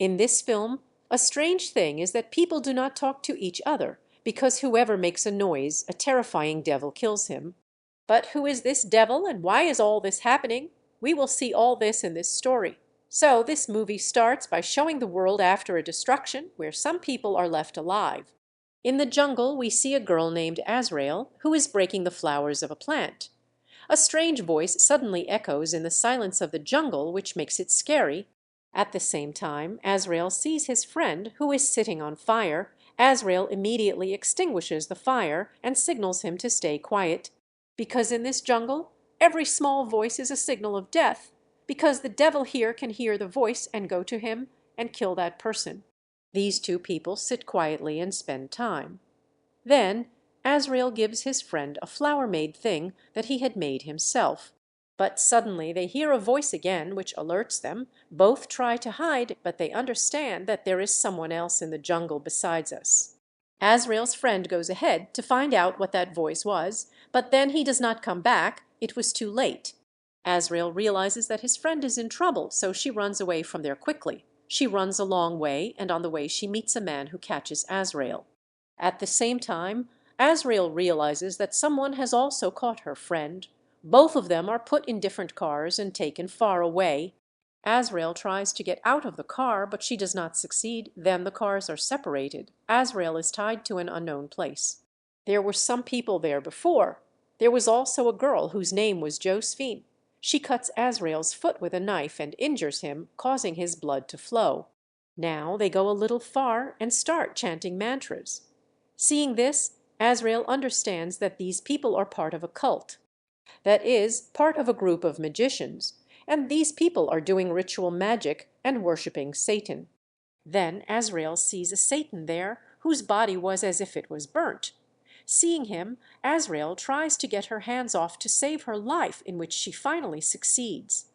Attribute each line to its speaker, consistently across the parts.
Speaker 1: In this film, a strange thing is that people do not talk to each other, because whoever makes a noise, a terrifying devil kills him. But who is this devil, and why is all this happening? We will see all this in this story. So this movie starts by showing the world after a destruction where some people are left alive. In the jungle we see a girl named Azrael who is breaking the flowers of a plant. A strange voice suddenly echoes in the silence of the jungle, which makes it scary. At the same time, Azrael sees his friend, who is sitting on fire. Azrael immediately extinguishes the fire and signals him to stay quiet. Because in this jungle, every small voice is a signal of death, because the devil here can hear the voice and go to him and kill that person. These two people sit quietly and spend time. Then Azrael gives his friend a flower-made thing that he had made himself. But suddenly they hear a voice again, which alerts them. Both try to hide, but they understand that there is someone else in the jungle besides us. Azrael's friend goes ahead to find out what that voice was, but then he does not come back. It was too late. Azrael realizes that his friend is in trouble, so she runs away from there quickly. She runs a long way, and on the way she meets a man who catches Azrael. At the same time, Azrael realizes that someone has also caught her friend. Both of them are put in different cars and taken far away. Azrael tries to get out of the car, but she does not succeed. Then the cars are separated. Azrael is tied to an unknown place. There were some people there before. There was also a girl whose name was Josephine. She cuts Azrael's foot with a knife and injures him, causing his blood to flow. Now they go a little far and start chanting mantras. Seeing this, Azrael understands that these people are part of a cult. That is, part of a group of magicians, and these people are doing ritual magic and worshipping Satan. Then Azrael sees a Satan there whose body was as if it was burnt. Seeing him, Azrael tries to get her hands off to save her life, in which she finally succeeds.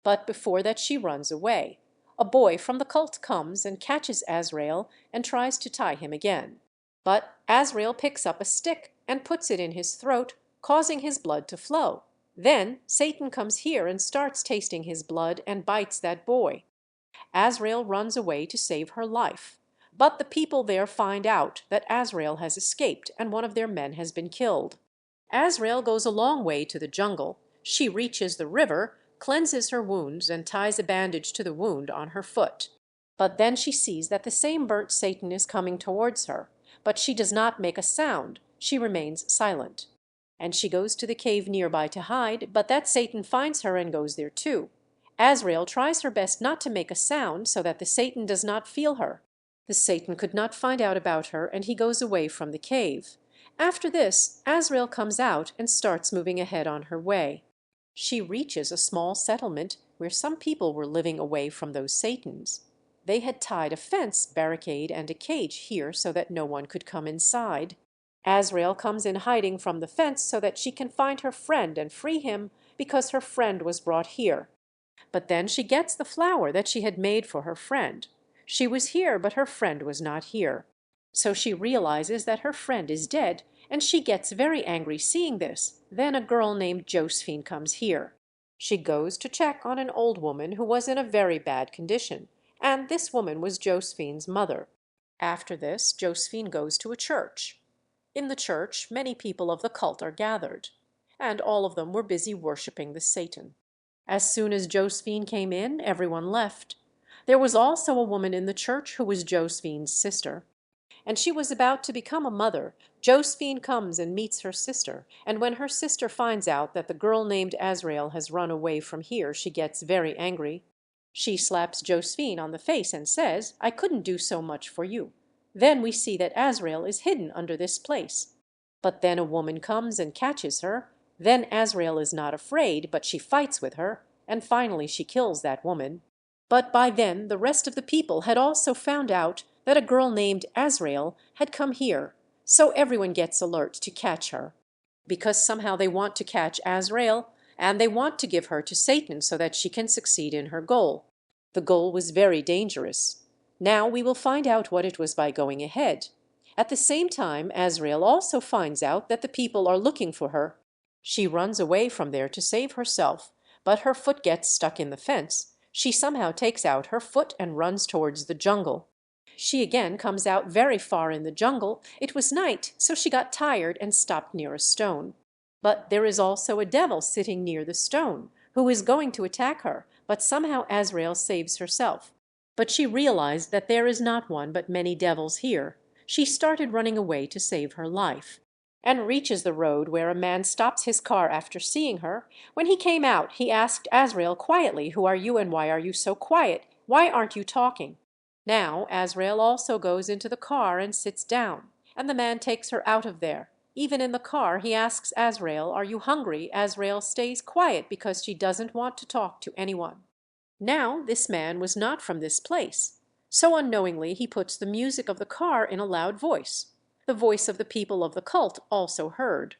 Speaker 1: But before that she runs away. A boy from the cult comes and catches Azrael and tries to tie him again. But Azrael picks up a stick and puts it in his throat, causing his blood to flow. Then Satan comes here and starts tasting his blood and bites that boy. Azrael runs away to save her life. But the people there find out that Azrael has escaped and one of their men has been killed. Azrael goes a long way to the jungle. She reaches the river, cleanses her wounds, and ties a bandage to the wound on her foot. But then she sees that the same burnt Satan is coming towards her. But she does not make a sound. She remains silent. And she goes to the cave nearby to hide, but that Satan finds her and goes there too. Azrael tries her best not to make a sound so that the Satan does not feel her. The Satan could not find out about her, and he goes away from the cave. After this, Azrael comes out and starts moving ahead on her way. She reaches a small settlement where some people were living away from those Satans. They had tied a fence, barricade, and a cage here so that no one could come inside. Azrael comes in hiding from the fence so that she can find her friend and free him, because her friend was brought here. But then she gets the flower that she had made for her friend. She was here, but her friend was not here. So she realizes that her friend is dead, and she gets very angry seeing this. Then a girl named Josephine comes here. She goes to check on an old woman who was in a very bad condition, and this woman was Josephine's mother. After this, Josephine goes to a church. In the church, many people of the cult are gathered, and all of them were busy worshipping the Satan. As soon as Josephine came in, everyone left. There was also a woman in the church who was Josephine's sister, and she was about to become a mother. Josephine comes and meets her sister, and when her sister finds out that the girl named Azrael has run away from here, she gets very angry. She slaps Josephine on the face and says, "I couldn't do so much for you." Then we see that Azrael is hidden under this place. But then a woman comes and catches her. Then Azrael is not afraid, but she fights with her, and finally she kills that woman. But by then the rest of the people had also found out that a girl named Azrael had come here, so everyone gets alert to catch her. Because somehow they want to catch Azrael, and they want to give her to Satan so that she can succeed in her goal. The goal was very dangerous. Now we will find out what it was by going ahead. At the same time, Azrael also finds out that the people are looking for her. She runs away from there to save herself, but her foot gets stuck in the fence. She somehow takes out her foot and runs towards the jungle. She again comes out very far in the jungle. It was night, so she got tired and stopped near a stone. But there is also a devil sitting near the stone, who is going to attack her, but somehow Azrael saves herself. But she realized that there is not one but many devils here. She started running away to save her life, and reaches the road where a man stops his car after seeing her. When he came out, he asked Azrael quietly, "Who are you and why are you so quiet? Why aren't you talking?" Now Azrael also goes into the car and sits down, and the man takes her out of there. Even in the car he asks Azrael, "Are you hungry?" Azrael stays quiet because she doesn't want to talk to anyone. Now this man was not from this place, so unknowingly he puts the music of the car in a loud voice. The voice of the people of the cult also heard.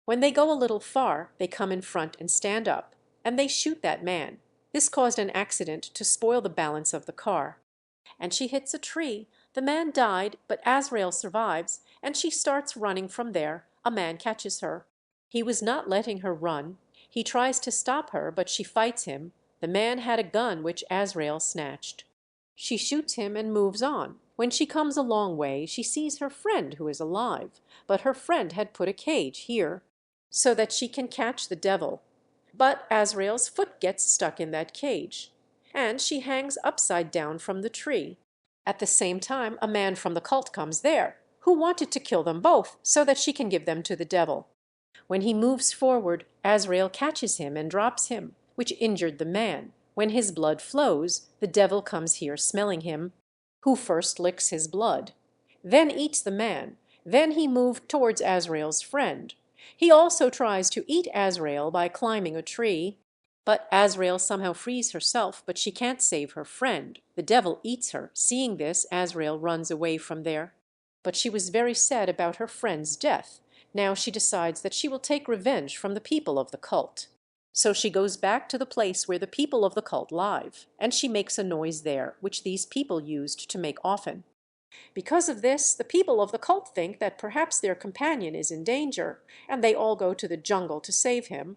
Speaker 1: When they go a little far, they come in front and stand up, and they shoot that man. This caused an accident to spoil the balance of the car. And she hits a tree. The man died, but Azrael survives, and she starts running from there. A man catches her. He was not letting her run. He tries to stop her, but she fights him. The man had a gun which Azrael snatched. She shoots him and moves on. When she comes a long way, she sees her friend who is alive, but her friend had put a cage here so that she can catch the devil. But Azrael's foot gets stuck in that cage, and she hangs upside down from the tree. At the same time, a man from the cult comes there, who wanted to kill them both so that she can give them to the devil. When he moves forward, Azrael catches him and drops him, which injured the man. When his blood flows, the devil comes here smelling him, who first licks his blood, then eats the man. Then he moved towards Azrael's friend. He also tries to eat Azrael by climbing a tree, but Azrael somehow frees herself, but she can't save her friend. The devil eats her. Seeing this, Azrael runs away from there. But she was very sad about her friend's death. Now she decides that she will take revenge from the people of the cult. So she goes back to the place where the people of the cult live, and she makes a noise there, which these people used to make often. Because of this, the people of the cult think that perhaps their companion is in danger, and they all go to the jungle to save him.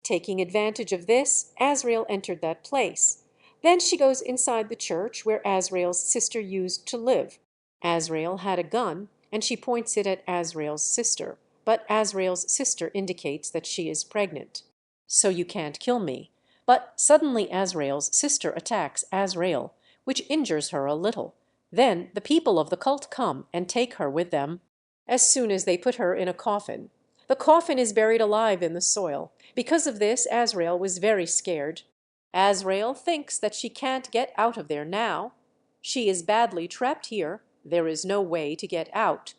Speaker 1: Taking advantage of this, Azrael entered that place. Then she goes inside the church where Azrael's sister used to live. Azrael had a gun, and she points it at Azrael's sister, but Azrael's sister indicates that she is pregnant. "So you can't kill me." But suddenly Azrael's sister attacks Azrael, which injures her a little. Then the people of the cult come and take her with them, as soon as they put her in a coffin. The coffin is buried alive in the soil. Because of this, Azrael was very scared. Azrael thinks that she can't get out of there now. She is badly trapped here. There is no way to get out.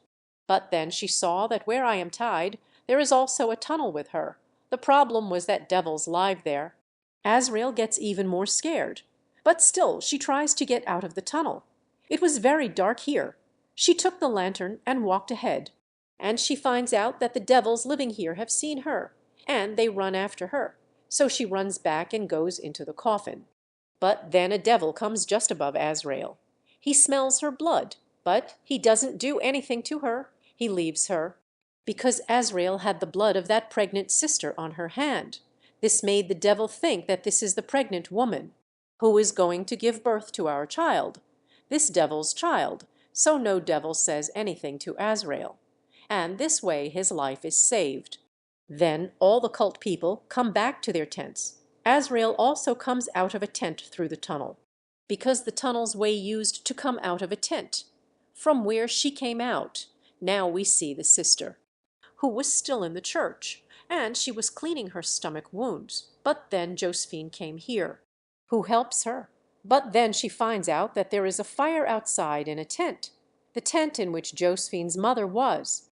Speaker 1: But then she saw that where I am tied, there is also a tunnel with her. The problem was that devils live there. Azrael gets even more scared. But still she tries to get out of the tunnel. It was very dark here. She took the lantern and walked ahead. And she finds out that the devils living here have seen her, and they run after her. So she runs back and goes into the coffin. But then a devil comes just above Azrael. He smells her blood, but he doesn't do anything to her. He leaves her, because Azrael had the blood of that pregnant sister on her hand. This made the devil think that this is the pregnant woman, who is going to give birth to our child, this devil's child, so no devil says anything to Azrael. And this way his life is saved. Then all the cult people come back to their tents. Azrael also comes out of a tent through the tunnel, because the tunnel's way used to come out of a tent. From where she came out, now we see the sister, who was still in the church, and she was cleaning her stomach wounds. But then Josephine came here, who helps her. But then she finds out that there is a fire outside in a tent, the tent in which Josephine's mother was.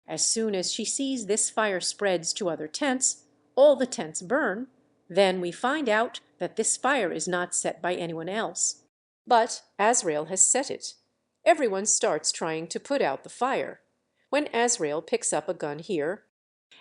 Speaker 1: As soon as she sees this fire spreads to other tents, all the tents burn. Then we find out that this fire is not set by anyone else, but Azrael has set it. Everyone starts trying to put out the fire, when Azrael picks up a gun here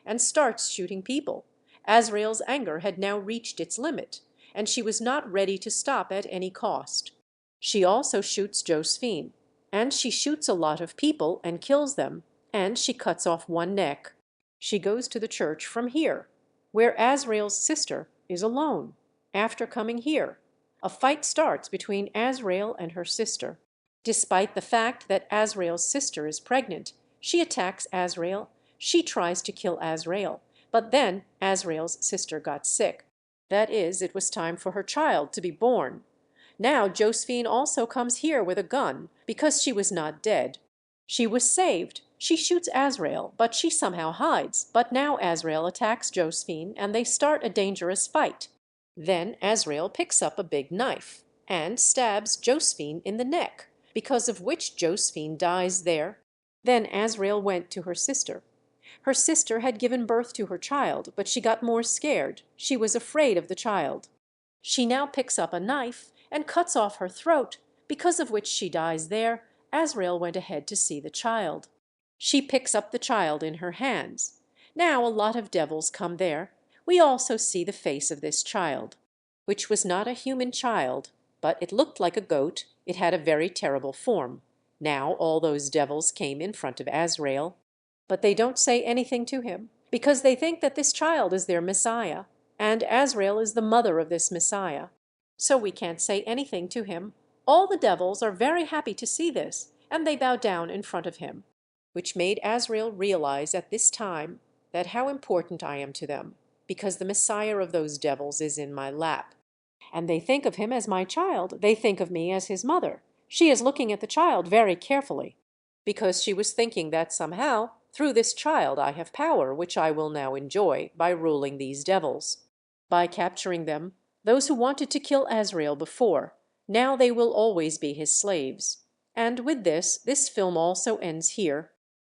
Speaker 1: and starts shooting people. Azrael's anger had now reached its limit, and she was not ready to stop at any cost. She also shoots Josephine, and she shoots a lot of people and kills them, and she cuts off one neck. She goes to the church from here, where Azrael's sister is alone, after coming here. a fight starts between Azrael and her sister. Despite the fact that Azrael's sister is pregnant, she attacks Azrael. She tries to kill Azrael, but then Azrael's sister got sick. That is, it was time for her child to be born. Now Josephine also comes here with a gun, because she was not dead. She was saved. She shoots Azrael, but she somehow hides. But now Azrael attacks Josephine, and they start a dangerous fight. Then Azrael picks up a big knife and stabs Josephine in the neck, because of which Josephine dies there. Then Azrael went to her sister. Her sister had given birth to her child, but she got more scared. She was afraid of the child. She now picks up a knife and cuts off her throat, because of which she dies there. Azrael went ahead to see the child. She picks up the child in her hands. Now a lot of devils come there. We also see the face of this child, which was not a human child, but it looked like a goat. It had a very terrible form. Now all those devils came in front of Azrael, but they don't say anything to him, because they think that this child is their Messiah, and Azrael is the mother of this Messiah. So we can't say anything to him. All the devils are very happy to see this, and they bow down in front of him, which made Azrael realize at this time that how important I am to them, because the Messiah of those devils is in my lap. And they think of him as my child. They think of me as his mother. She is looking at the child very carefully, because she was thinking that somehow, through this child, I have power, which I will now enjoy by ruling these devils. By capturing them, those who wanted to kill Azrael before, now they will always be his slaves. And with this film also ends here.